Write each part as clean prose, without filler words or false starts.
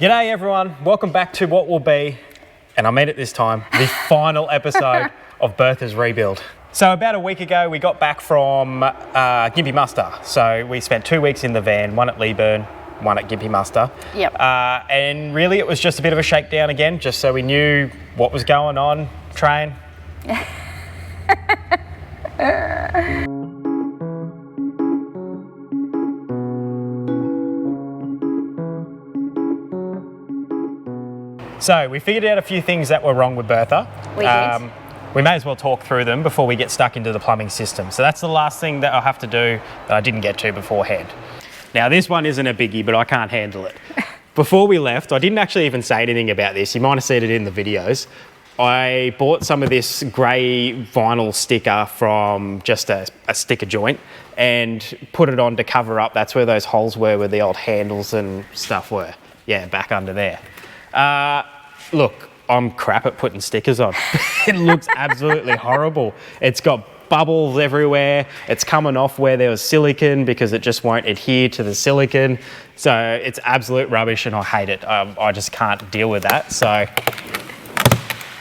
G'day everyone, welcome back to what will be, and I mean it this time, the final episode of Bertha's Rebuild. So about a week ago we got back from Gympie Muster. So we spent 2 weeks in the van, one at Leeburn, one at Gympie Muster. Yep. And really it was just a bit of a shakedown again, just so we knew what was going on, train. So we figured out a few things that were wrong with Bertha. We did. We may as well talk through them before we get stuck into the plumbing system. So that's the last thing that I'll have to do that I didn't get to beforehand. Now this one isn't a biggie, but I can't handle it. Before we left, I didn't actually even say anything about this. You might have seen it in the videos. I bought some of this grey vinyl sticker from just a sticker joint and put it on to cover up. That's where those holes were where the old handles and stuff were. Yeah, back under there. Look, I'm crap at putting stickers on. It looks absolutely horrible. It's got bubbles everywhere. It's coming off where there was silicone because it just won't adhere to the silicone. So it's absolute rubbish and I hate it. I just can't deal with that. So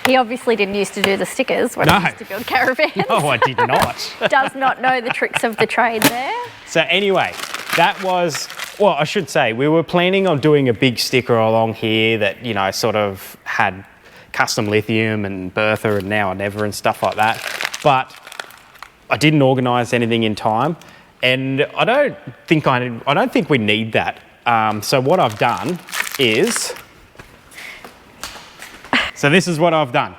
He obviously didn't used to do the stickers when he used to build caravans. No, I did not. Does not know the tricks of the trade there. So anyway, that was, well, I should say, we were planning on doing a big sticker along here that, you know, sort of had custom lithium and Bertha and now or never and stuff like that. But I didn't organise anything in time, and I don't think we need that. So what I've done is, so this is what I've done.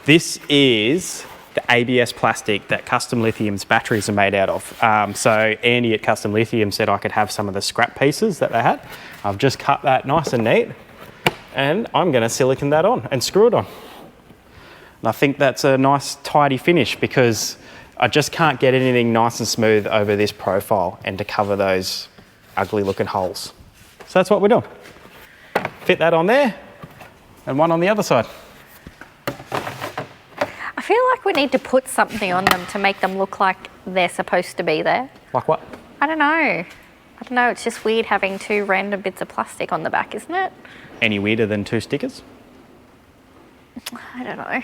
This is the ABS plastic that Custom Lithium's batteries are made out of. So Andy at Custom Lithium said I could have some of the scrap pieces that they had. I've just cut that nice and neat, and I'm going to silicone that on and screw it on. And I think that's a nice tidy finish because I just can't get anything nice and smooth over this profile and to cover those ugly looking holes. So that's what we're doing. Fit that on there and one on the other side. I feel like we need to put something on them to make them look like they're supposed to be there. Like what? I don't know. It's just weird having two random bits of plastic on the back, isn't it? Any weirder than two stickers? I don't know.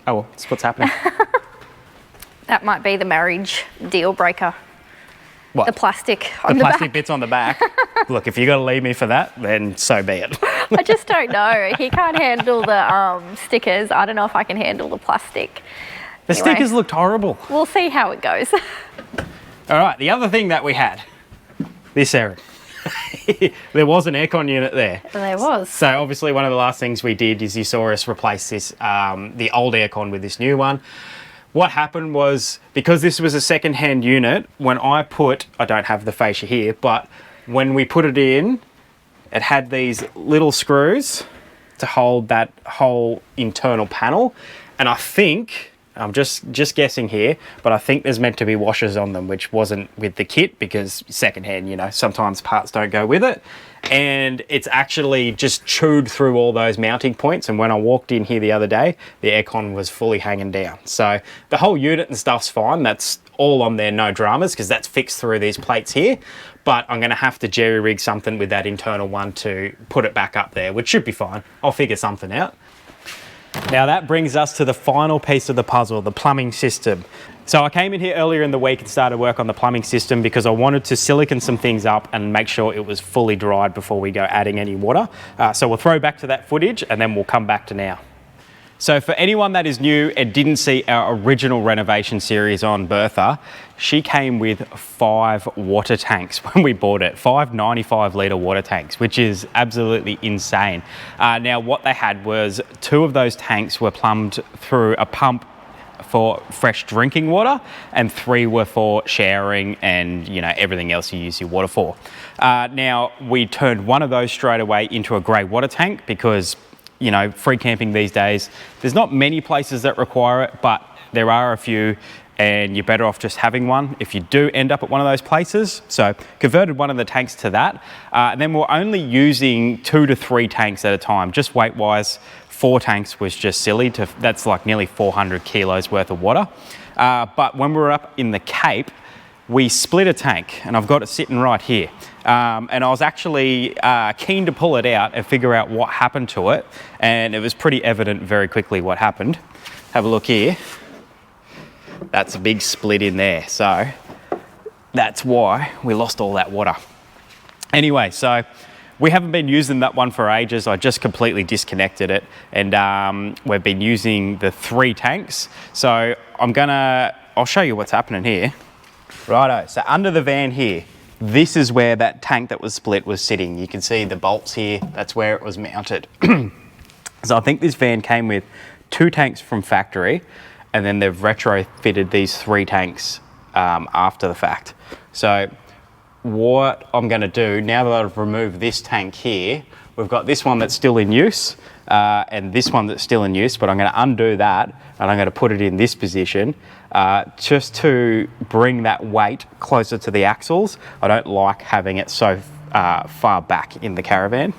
Oh well, that's what's happening. That might be the marriage deal breaker. What? The plastic on the the plastic back. bits on the back. Look, if you're going to leave me for that, then so be it. I just don't know. He can't handle the stickers. I don't know if I can handle the plastic. The stickers looked horrible. We'll see how it goes. All right, the other thing that we had, this Erin. There was an aircon unit there. There was. So obviously one of the last things we did is you saw us replace this, the old aircon with this new one. What happened was, because this was a second-hand unit, when I don't have the fascia here, but when we put it in, it had these little screws to hold that whole internal panel. And I think, I'm just guessing here, but I think there's meant to be washers on them, which wasn't with the kit because second-hand, you know, sometimes parts don't go with it. And it's actually just chewed through all those mounting points, and when I walked in here the other day, the aircon was fully hanging down. So the whole unit and stuff's fine. That's all on there, no dramas, because that's fixed through these plates here. But I'm going to have to jerry rig something with that internal one to put it back up there, which should be fine. I'll figure something out. Now that brings us to the final piece of the puzzle, the plumbing system. So I came in here earlier in the week and started work on the plumbing system because I wanted to silicone some things up and make sure it was fully dried before we go adding any water. So we'll throw back to that footage and then we'll come back to now. So for anyone that is new and didn't see our original renovation series on Bertha, she came with 5 water tanks when we bought it, 5 95-litre water tanks, which is absolutely insane. Now what they had was 2 of those tanks were plumbed through a pump for fresh drinking water and 3 were for showering and, you know, everything else you use your water for. Now we turned one of those straight away into a grey water tank because, you know, free camping these days, there's not many places that require it, but there are a few, and you're better off just having one if you do end up at one of those places. So converted one of the tanks to that. And then we're only using 2 to 3 tanks at a time, just weight wise. 4 tanks was just silly. That's like nearly 400 kilos worth of water. But when we were up in the Cape, we split a tank, and I've got it sitting right here. And I was actually keen to pull it out and figure out what happened to it, and it was pretty evident very quickly what happened. Have a look here. That's a big split in there, so that's why we lost all that water. Anyway, so we haven't been using that one for ages. I just completely disconnected it, and we've been using the 3 tanks. So I'll show you what's happening here. Righto, so under the van here, this is where that tank that was split was sitting. You can see the bolts here, that's where it was mounted. So I think this van came with 2 tanks from factory, and then they've retrofitted these 3 tanks after the fact. So what I'm going to do, now that I've removed this tank here, we've got this one that's still in use and this one that's still in use, but I'm going to undo that and I'm going to put it in this position just to bring that weight closer to the axles. I don't like having it so far back in the caravan.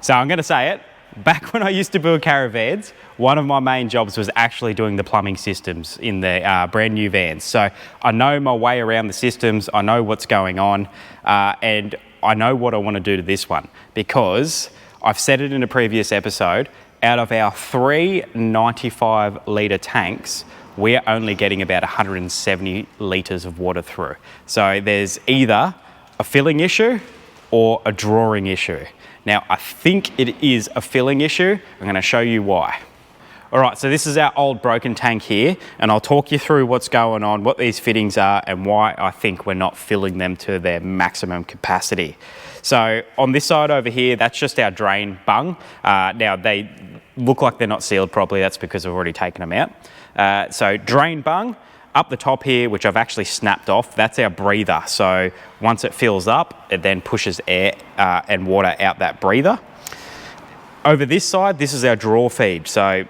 So I'm going to say it, back when I used to build caravans, one of my main jobs was actually doing the plumbing systems in the brand new vans. So I know my way around the systems, I know what's going on, and I know what I want to do to this one, because I've said it in a previous episode, out of our 3 95 litre tanks, we're only getting about 170 litres of water through. So there's either a filling issue or a drawing issue. Now, I think it is a filling issue. I'm going to show you why. All right, so this is our old broken tank here, and I'll talk you through what's going on, what these fittings are, and why I think we're not filling them to their maximum capacity. So on this side over here, that's just our drain bung. Now, they look like they're not sealed properly. That's because I've already taken them out. So drain bung. Up the top here, which I've actually snapped off, that's our breather. So once it fills up, it then pushes air and water out that breather. Over this side, this is our draw feed. So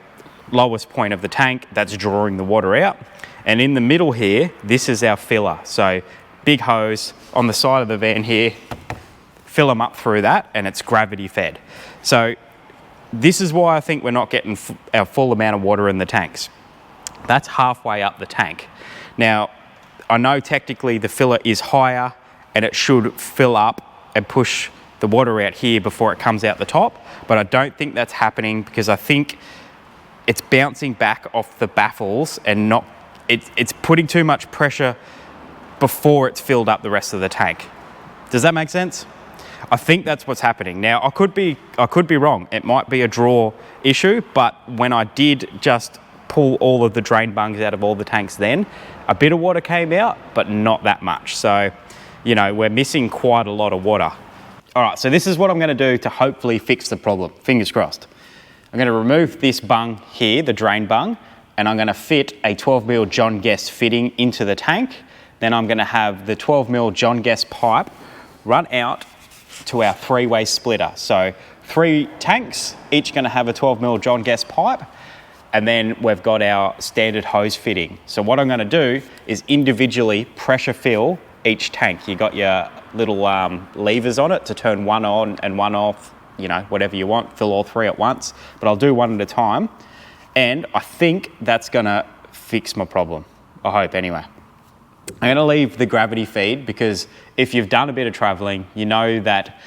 lowest point of the tank, that's drawing the water out. And in the middle here, this is our filler. So big hose on the side of the van here, fill them up through that, and it's gravity fed. So this is why I think we're not getting our full amount of water in the tanks. That's halfway up the tank. Now, I know technically the filler is higher and it should fill up and push the water out here before it comes out the top, but I don't think that's happening because I think it's bouncing back off the baffles and it's putting too much pressure before it's filled up the rest of the tank. Does that make sense? I think that's what's happening. Now, I could be wrong. It might be a draw issue, but when I did just pull all of the drain bungs out of all the tanks then, a bit of water came out, but not that much. So, you know, we're missing quite a lot of water. All right, so this is what I'm going to do to hopefully fix the problem. Fingers crossed. I'm going to remove this bung here, the drain bung, and I'm going to fit a 12mm John Guest fitting into the tank. Then I'm going to have the 12mm John Guest pipe run out to our 3-way splitter. So 3 tanks, each going to have a 12mm John Guest pipe. And then we've got our standard hose fitting. So what I'm going to do is individually pressure fill each tank. You got your little levers on it to turn one on and one off, you know, whatever you want, fill all 3 at once. But I'll do one at a time. And I think that's going to fix my problem. I hope anyway. I'm going to leave the gravity feed because if you've done a bit of traveling, you know that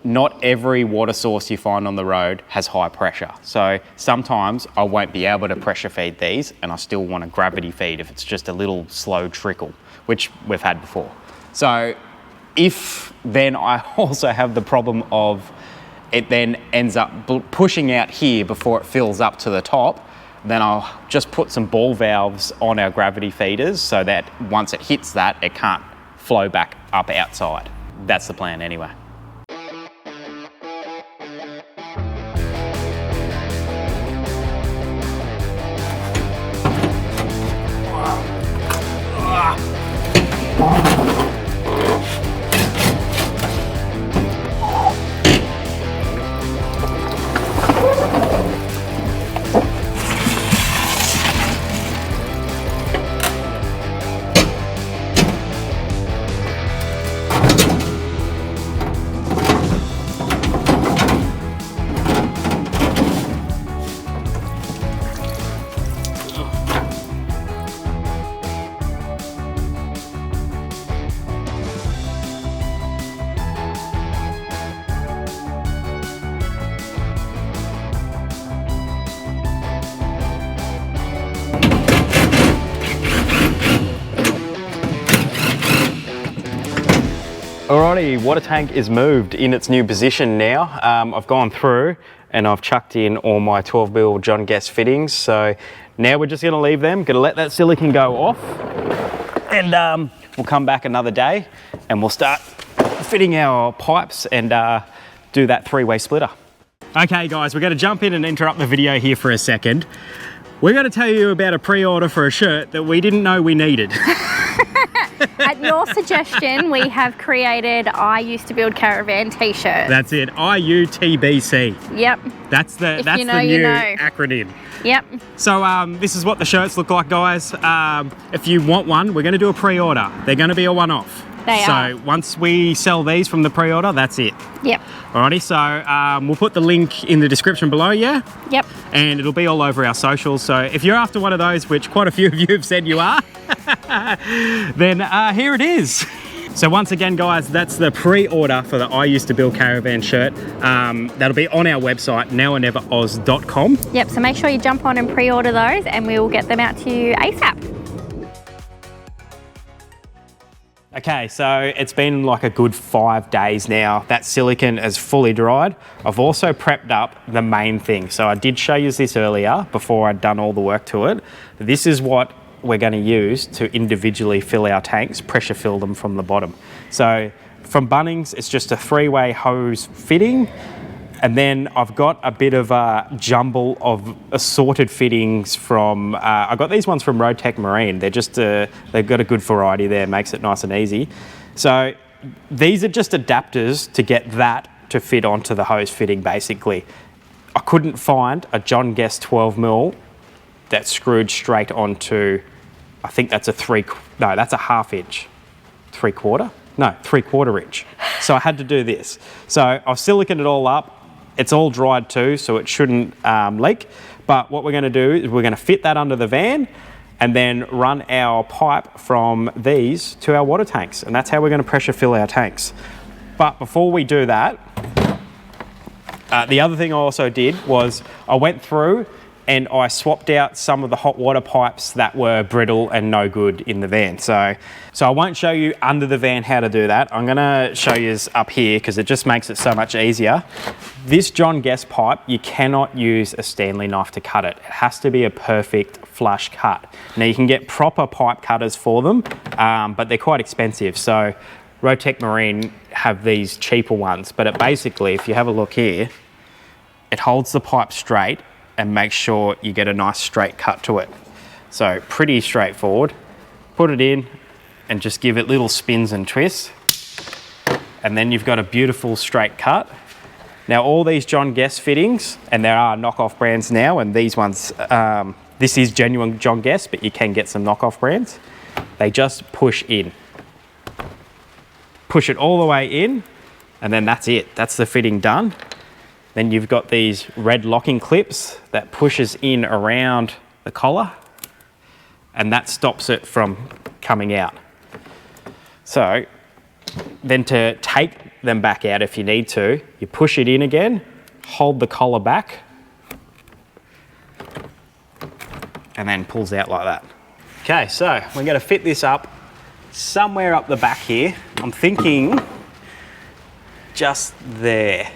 not every water source you find on the road has high pressure. So sometimes I won't be able to pressure feed these and I still want a gravity feed if it's just a little slow trickle, which we've had before. So if then I also have the problem of it then ends up pushing out here before it fills up to the top, then I'll just put some ball valves on our gravity feeders so that once it hits that, it can't flow back up outside. That's the plan anyway. Alrighty, water tank is moved in its new position now. I've gone through and I've chucked in all my 12mm John Guest fittings. So now we're just gonna leave them, gonna let that silicone go off, and we'll come back another day and we'll start fitting our pipes and do that 3-way splitter. Okay guys, we're gonna jump in and interrupt the video here for a second. We're gonna tell you about a pre-order for a shirt that we didn't know we needed. At your suggestion, we have created I Used to Build Caravan t-shirt. That's it, IUTBC. Yep. That's the If you know, the you new know. acronym. Yep. So this is what the shirts look like, guys. If you want one, we're gonna do a pre-order. They're gonna be a one-off. They are. So once we sell these from the pre-order, that's it. Yep. Alrighty, so we'll put the link in the description below, yeah? Yep. And it'll be all over our socials. So if you're after one of those, which quite a few of you have said you are, then here it is. So once again, guys, that's the pre-order for the I Used to Build Caravan shirt. That'll be on our website, noworneveroz.com. Yep, so make sure you jump on and pre-order those and we'll get them out to you ASAP. Okay, so it's been like a good 5 days now. That silicone is fully dried. I've also prepped up the main thing. So I did show you this earlier before I'd done all the work to it. This is what we're going to use to individually fill our tanks, pressure fill them from the bottom. So from Bunnings, it's just a 3-way hose fitting. And then I've got a bit of a jumble of assorted fittings from, I got these ones from Rotec Marine. They're just, they've got a good variety there, makes it nice and easy. So these are just adapters to get that to fit onto the hose fitting, basically. I couldn't find a John Guest 12mm that screwed straight onto, I think that's that's a 1/2 inch, 3/4? No, 3/4 inch. So I had to do this. So I've siliconed it all up. It's all dried too, so it shouldn't leak. But what we're gonna do is we're gonna fit that under the van and then run our pipe from these to our water tanks. And that's how we're gonna pressure fill our tanks. But before we do that, the other thing I also did was I went through and I swapped out some of the hot water pipes that were brittle and no good in the van. So I won't show you under the van how to do that. I'm gonna show you up here because it just makes it so much easier. This John Guest pipe, you cannot use a Stanley knife to cut it. It has to be a perfect flush cut. Now you can get proper pipe cutters for them, but they're quite expensive. So Rotec Marine have these cheaper ones, but it basically, if you have a look here, it holds the pipe straight and make sure you get a nice straight cut to it. So pretty straightforward. Put it in and just give it little spins and twists. And then you've got a beautiful straight cut. Now all these John Guest fittings, and there are knockoff brands now, and these ones, this is genuine John Guest, but you can get some knockoff brands. They just push in. Push it all the way in, and then that's it. That's the fitting done. Then you've got these red locking clips that pushes in around the collar, and that stops it from coming out. So then to take them back out if you need to, you push it in again, hold the collar back, and then pulls out like that. Okay, so we're gonna fit this up somewhere up the back here. I'm thinking just there,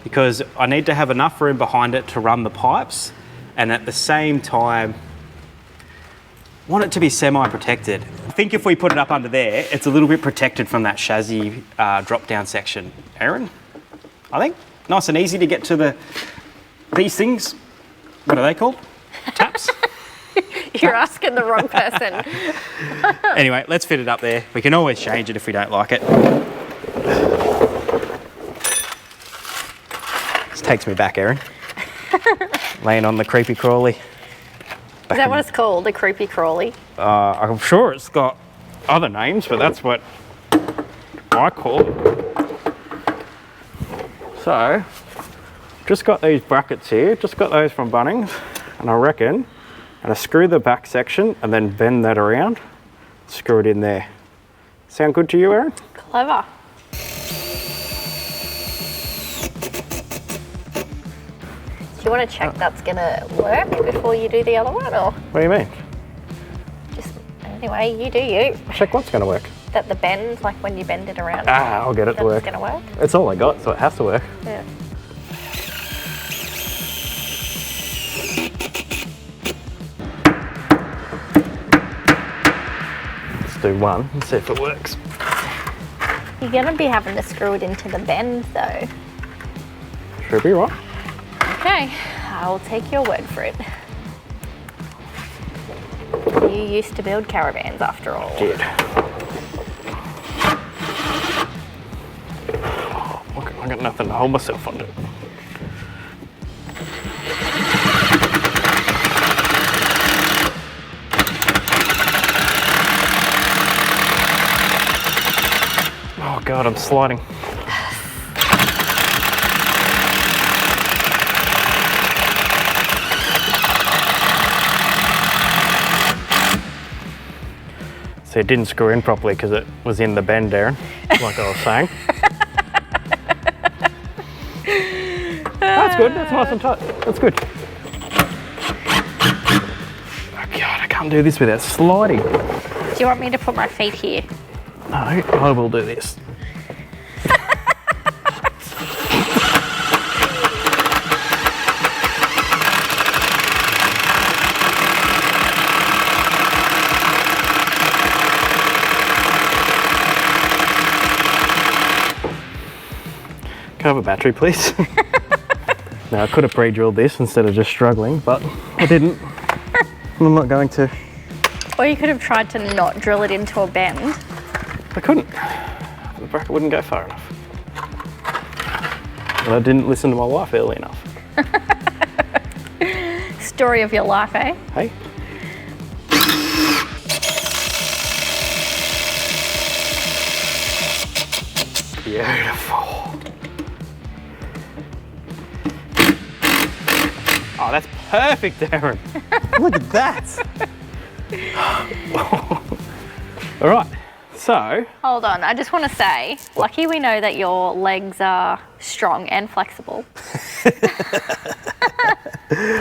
because I need to have enough room behind it to run the pipes, and at the same time, want it to be semi-protected. I think if we put it up under there, it's a little bit protected from that chassis drop-down section. Erin, I think? Nice and easy to get to these things. What are they called? Taps? You're asking the wrong person. Anyway, let's fit it up there. We can always change it if we don't like it. This takes me back, Erin. Laying on the creepy crawly. Is that what it's called, the creepy crawly? I'm sure it's got other names, but that's what I call it. So, just got these brackets here, just got those from Bunnings, and I reckon I'm gonna screw the back section and then bend that around, screw it in there. Sound good to you, Erin? Clever. Do you want to check that's gonna work before you do the other one, or? What do you mean? Just, anyway, you do you. Check what's gonna work. that the bend, like when you bend it around. I'll get it to work. That's gonna work? It's all I got, so it has to work. Yeah. Let's do one and see if it works. You're gonna be having to screw it into the bend though. Should be right. Okay, I'll take your word for it. You used to build caravans after all. Did. I got nothing to hold myself onto. Oh God, I'm sliding. So it didn't screw in properly because it was in the bend, Erin, like I was saying. That's good, that's nice and tight. That's good. Oh God, I can't do this without sliding. Do you want me to put my feet here? No, I will do this. Can I have a battery, please? Now, I could have pre-drilled this instead of just struggling, but I didn't. I'm not going to. Or you could have tried to not drill it into a bend. I couldn't. The bracket wouldn't go far enough. And I didn't listen to my wife early enough. Story of your life, eh? Hey? Beautiful. Oh, that's perfect, Erin. Look at that. All right, so. Hold on, I just want to say, lucky we know that your legs are strong and flexible.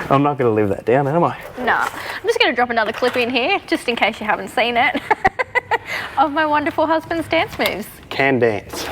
I'm not going to live that down, am I? No, I'm just going to drop another clip in here, just in case you haven't seen it, of my wonderful husband's dance moves. Can dance.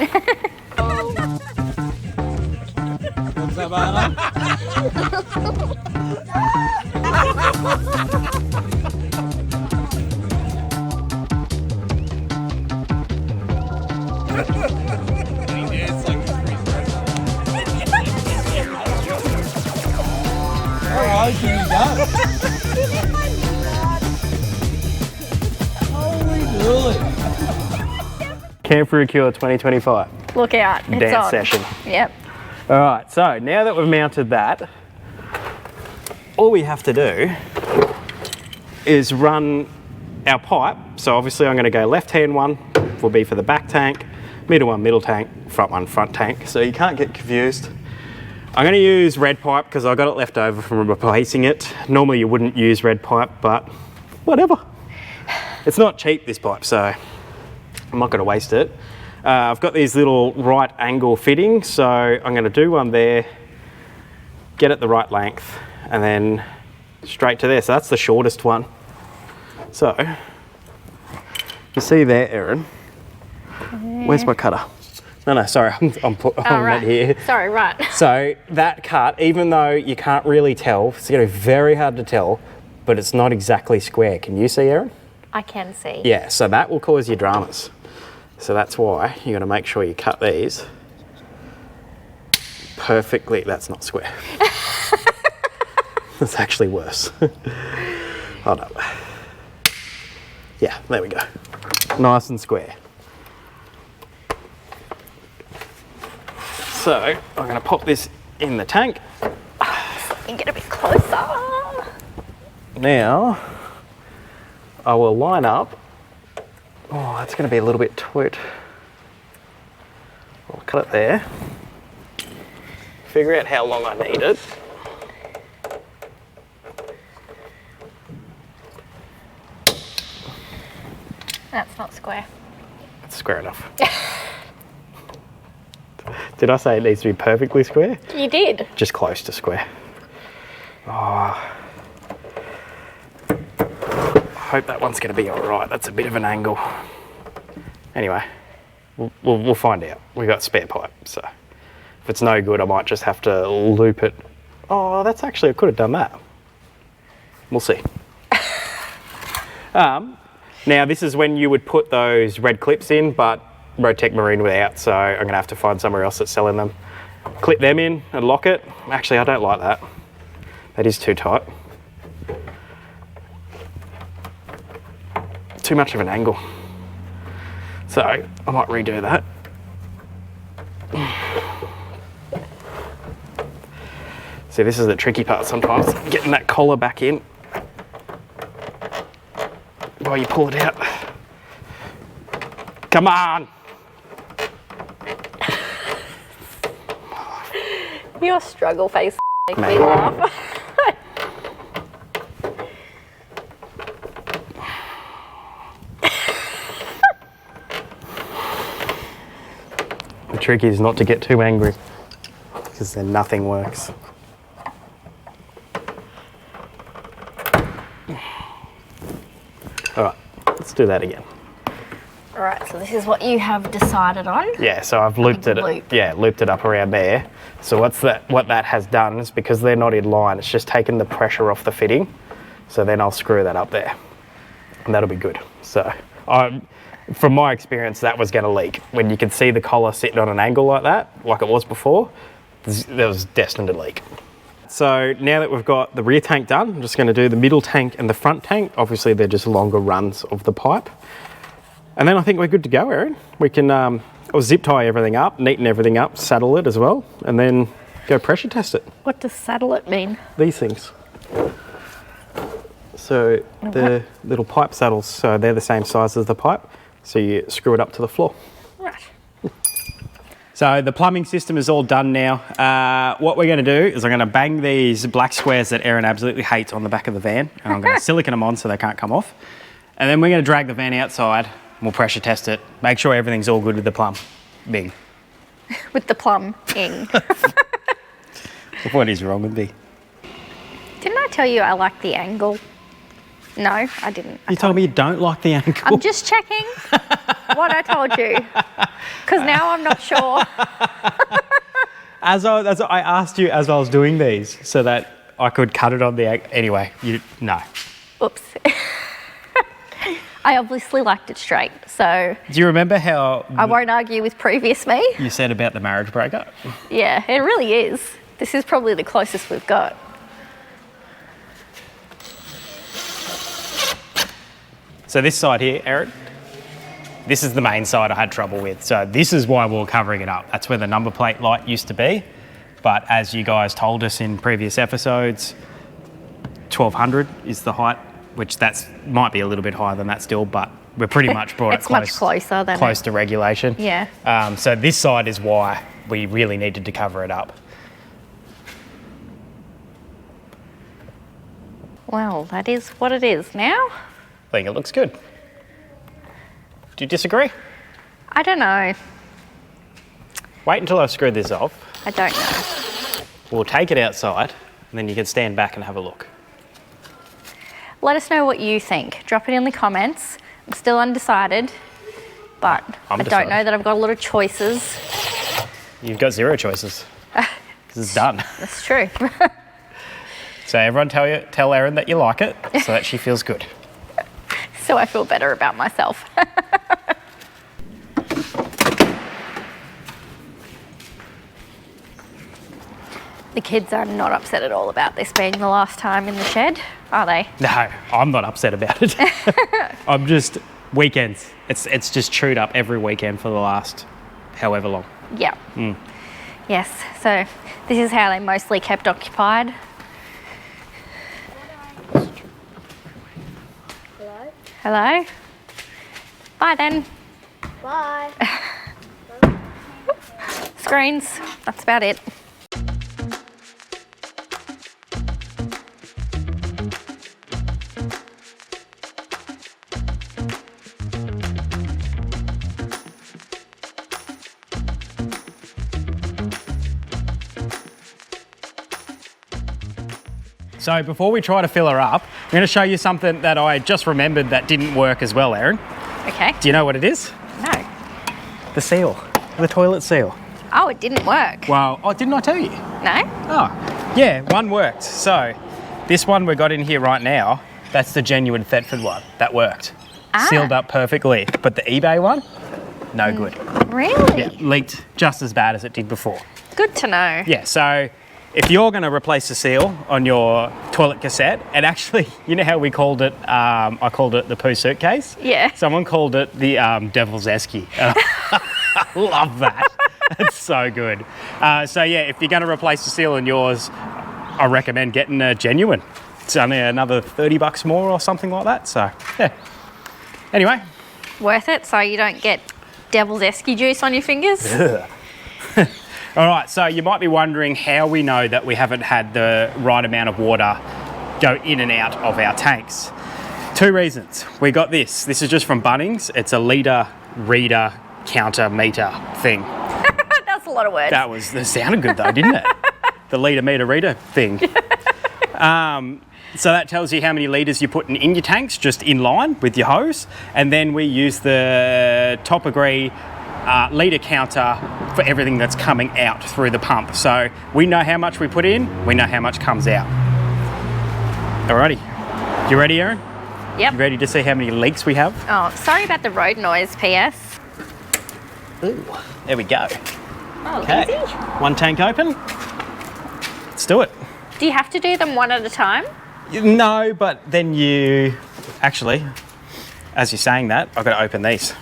Camp for a Cure 2025. Look out, it's Dance on. session. Yep. All right, so now that we've mounted that, all we have to do is run our pipe. So obviously I'm going to go left-hand one will be for the back tank, middle one middle tank, front one front tank. So you can't get confused. I'm going to use red pipe because I got it left over from replacing it. Normally you wouldn't use red pipe, but whatever. It's not cheap, this pipe, so I'm not going to waste it. I've got these little right angle fittings, so I'm going to do one there, get it the right length, and then straight to there. So that's the shortest one. So, you see there, Erin? Where's my cutter? No, sorry, I'm right. that here. Sorry, right. So that cut, even though you can't really tell, it's going to be very hard to tell, but it's not exactly square. Can you see, Erin? I can see. Yeah, so that will cause you dramas. So that's why you got to make sure you cut these perfectly. That's not square. That's actually worse. Hold up. Yeah, there we go. Nice and square. So I'm going to pop this in the tank. And get a bit closer. Now I will line up. Oh, that's going to be a little bit toot. I'll cut it there. Figure out how long I need it. That's not square. It's square enough. Did I say it needs to be perfectly square? You did. Just close to square. Oh. I hope that one's going to be all right. That's a bit of an angle. Anyway, we'll find out. We got spare pipe, so if it's no good, I might just have to loop it. Oh, that's actually, I could have done that. We'll see. Now this is when you would put those red clips in, but Rotec Marine without, so I'm going to have to find somewhere else that's selling them. Clip them in and lock it. Actually, I don't like that. That is too tight. Too much of an angle. So I might redo that. See, this is the tricky part sometimes, getting that collar back in while you pull it out. Come on! Your struggle face makes me laugh. The trick is not to get too angry, because then nothing works. All right, let's do that again. All right, so this is what you have decided on. Yeah, so I've looped it. Loop. Yeah, looped it up around there. So what that has done is, because they're not in line, it's just taken the pressure off the fitting. So then I'll screw that up there, and that'll be good. So from my experience, that was going to leak. When you could see the collar sitting on an angle like that, like it was before, that was destined to leak. So now that we've got the rear tank done, I'm just going to do the middle tank and the front tank. Obviously, they're just longer runs of the pipe. And then I think we're good to go, Erin. We can I'll zip tie everything up, neaten everything up, saddle it as well, and then go pressure test it. What does saddle it mean? These things. So the little pipe saddles, so they're the same size as the pipe. So you screw it up to the floor. Right. So the plumbing system is all done now. What we're going to do is I'm going to bang these black squares that Erin absolutely hates on the back of the van, and I'm going to silicone them on so they can't come off. And then we're going to drag the van outside. We'll pressure test it. Make sure everything's all good with the plumbing. With the plumbing. What is wrong with me? Didn't I tell you I like the angle? No, I didn't. You told me you don't like the angle. I'm just checking what I told you, because now I'm not sure. I asked you as I was doing these so that I could cut it on the angle. Anyway, no. Oops. I obviously liked it straight, so... Do you remember how... I won't argue with previous me. You said about the marriage breakup? Yeah, it really is. This is probably the closest we've got. So this side here, Erin, this is the main side I had trouble with. So this is why we were covering it up. That's where the number plate light used to be. But as you guys told us in previous episodes, 1200 is the height, which might be a little bit higher than that still, but we're pretty much brought it much closer than close to regulation. Yeah. So this side is why we really needed to cover it up. Well, that is what it is now. I think it looks good. Do you disagree? I don't know. Wait until I've screwed this off. I don't know. We'll take it outside, and then you can stand back and have a look. Let us know what you think. Drop it in the comments. I'm still undecided, but I don't know that I've got a lot of choices. You've got zero choices. This is done. That's true. So everyone tell Erin that you like it so that she feels good. So I feel better about myself. The kids are not upset at all about this being the last time in the shed, are they? No, I'm not upset about it. I'm just weekends. It's just chewed up every weekend for the last however long. Yeah. Yes, so this is how they mostly kept occupied. Hello? Hello? Bye then. Bye. Screens, that's about it. So before we try to fill her up, I'm going to show you something that I just remembered that didn't work as well, Erin. Okay. Do you know what it is? No. The seal, the toilet seal. Oh, it didn't work. Well, oh, didn't I tell you? No? Oh, yeah, one worked. So, this one we got in here right now, that's the genuine Thetford one. That worked. Sealed up perfectly. But the eBay one, no good. Really? Yeah, leaked just as bad as it did before. Good to know. Yeah, so if you're going to replace the seal on your toilet cassette, and actually, you know how we called it, I called it the poo suitcase? Yeah. Someone called it the devil's esky. I love that. It's so good. So yeah, if you're going to replace the seal on yours, I recommend getting a genuine. It's only another $30 more or something like that. So yeah. Anyway. Worth it so you don't get devil's esky juice on your fingers? All right, so you might be wondering how we know that we haven't had the right amount of water go in and out of our tanks. 2 reasons. We got this. This is just from Bunnings. It's a litre, reader, counter, meter thing. That's a lot of words. That sounded good though, didn't it? The litre, meter, reader thing. So that tells you how many litres you're putting in your tanks, just in line with your hose. And then we use the OFFGRID litre counter for everything that's coming out through the pump. So we know how much we put in, we know how much comes out. Alrighty, you ready, Erin? Yep. You ready to see how many leaks we have? Oh, sorry about the road noise, PS. Ooh, there we go. Oh, Okay, easy. one tank open. Let's do it. Do you have to do them one at a time? No, but then you... Actually, as you're saying that, I've got to open these.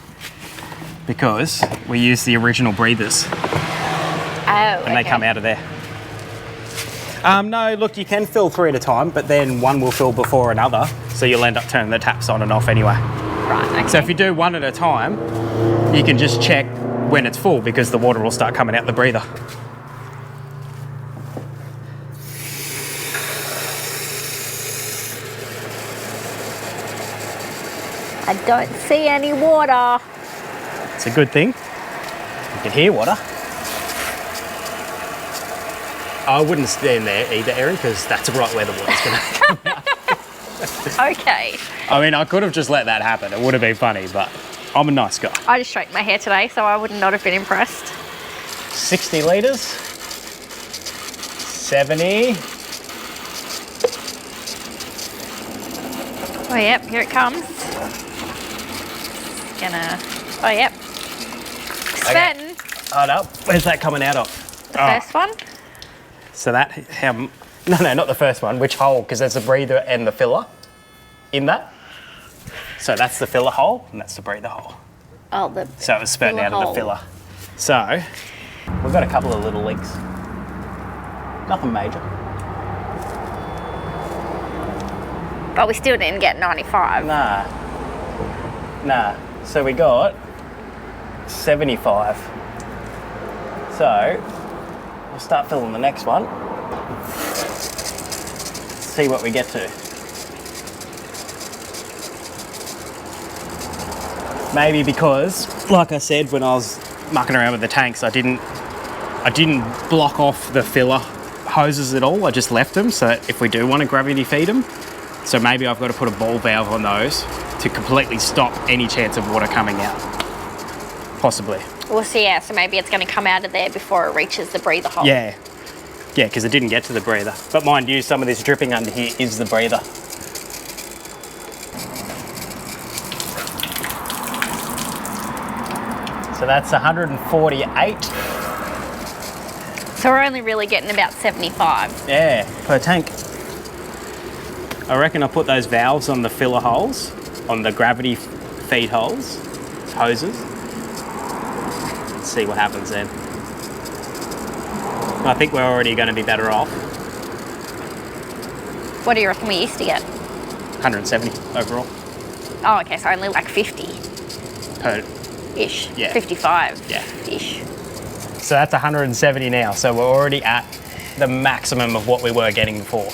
Because we use the original breathers. Oh, And they come out of there. No, look, you can fill 3 at a time, but then one will fill before another, so you'll end up turning the taps on and off anyway. Right, okay. So if you do 1 at a time, you can just check when it's full because the water will start coming out the breather. I don't see any water. It's a good thing. You can hear water. I wouldn't stand there either, Erin, because that's right where the water's going to come out. Okay. I mean, I could have just let that happen. It would have been funny, but I'm a nice guy. I just straightened my hair today, so I would not have been impressed. 60 litres. 70. Oh, yep, here it comes. Oh, yep. Sven, Hold up. Where's that coming out of? the first one. So that, no, not the first one. Which hole? Because there's a breather and the filler in that. So that's the filler hole and that's the breather hole. Oh, the So it was spurting filler out of the hole. filler. So we've got a couple of little leaks. Nothing major. But we still didn't get 95. Nah. So we got 75. So we'll start filling the next one. See what we get to. Maybe because, like I said, when I was mucking around with the tanks, I didn't block off the filler hoses at all. I just left them. So if we do want to gravity feed them, so maybe I've got to put a ball valve on those to completely stop any chance of water coming out. Possibly. We'll see, yeah, so maybe it's going to come out of there before it reaches the breather hole. Yeah, because it didn't get to the breather. But mind you, some of this dripping under here is the breather. So that's 148. So we're only really getting about 75. Yeah, per tank. I reckon I'll put those valves on the filler holes, on the gravity feed holes, hoses. Let's see what happens then. I think we're already going to be better off. What do you reckon we used to get? 170 overall. Oh, okay, so only like 50. Ish. Yeah. 55. Yeah. Ish. So that's 170 now. So we're already at the maximum of what we were getting before.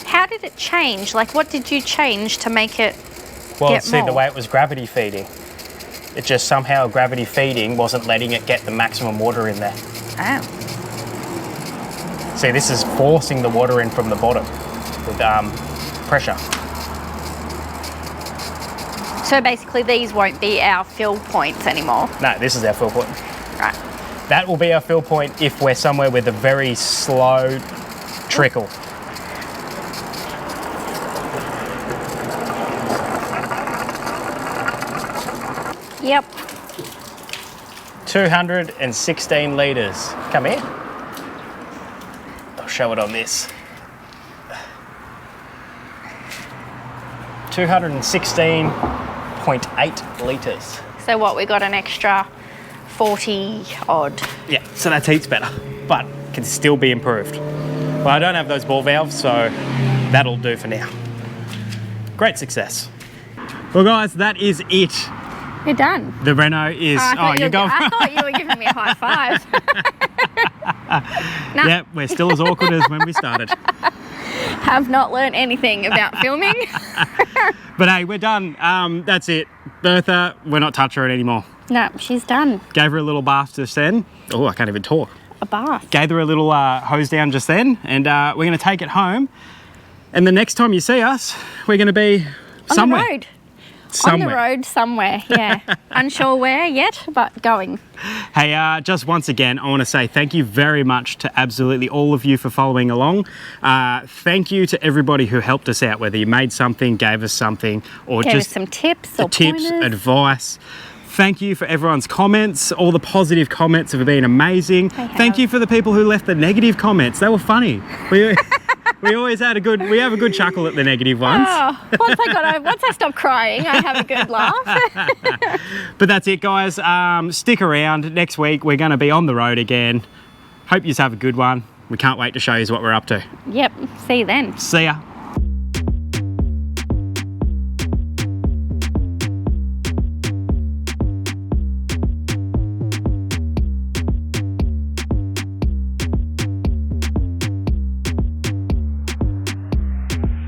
How did it change? Like, what did you change to make it Well, get see, more? the way it was gravity feeding, it just somehow gravity feeding wasn't letting it get the maximum water in there. Oh. See, this is forcing the water in from the bottom with pressure. So basically these won't be our fill points anymore. No, this is our fill point. Right. That will be our fill point if we're somewhere with a very slow trickle. Yep. 216 litres. Come here. I'll show it on this. 216.8 litres. So what, we got an extra 40 odd. Yeah, so that's heaps better, but can still be improved. Well, I don't have those ball valves, so that'll do for now. Great success. Well, guys, that is it. You're done. The Reno is... I thought you were giving me a high five. Nah. Yeah, we're still as awkward as when we started. Have not learnt anything about filming. But hey, we're done. That's it. Bertha, we're not touching her anymore. No, she's done. Gave her a little bath just then. Oh, I can't even talk. A bath. Gave her a little hose down just then, and we're going to take it home. And the next time you see us, we're going to be somewhere. On the road. Somewhere. On the road somewhere, yeah. Unsure where yet, but going. Hey, just once again, I want to say thank you very much to absolutely all of you for following along. Thank you to everybody who helped us out, whether you made something, gave us something, or Gave just us some tips or tips, pointers. advice. Thank you for everyone's comments. All the positive comments have been amazing. Thank you for the people who left the negative comments. They were funny. We always had we have a good chuckle at the negative ones. Oh, once I stop crying, I have a good laugh. But that's it, guys. Stick around. Next week, we're going to be on the road again. Hope you have a good one. We can't wait to show you what we're up to. Yep, see you then. See ya.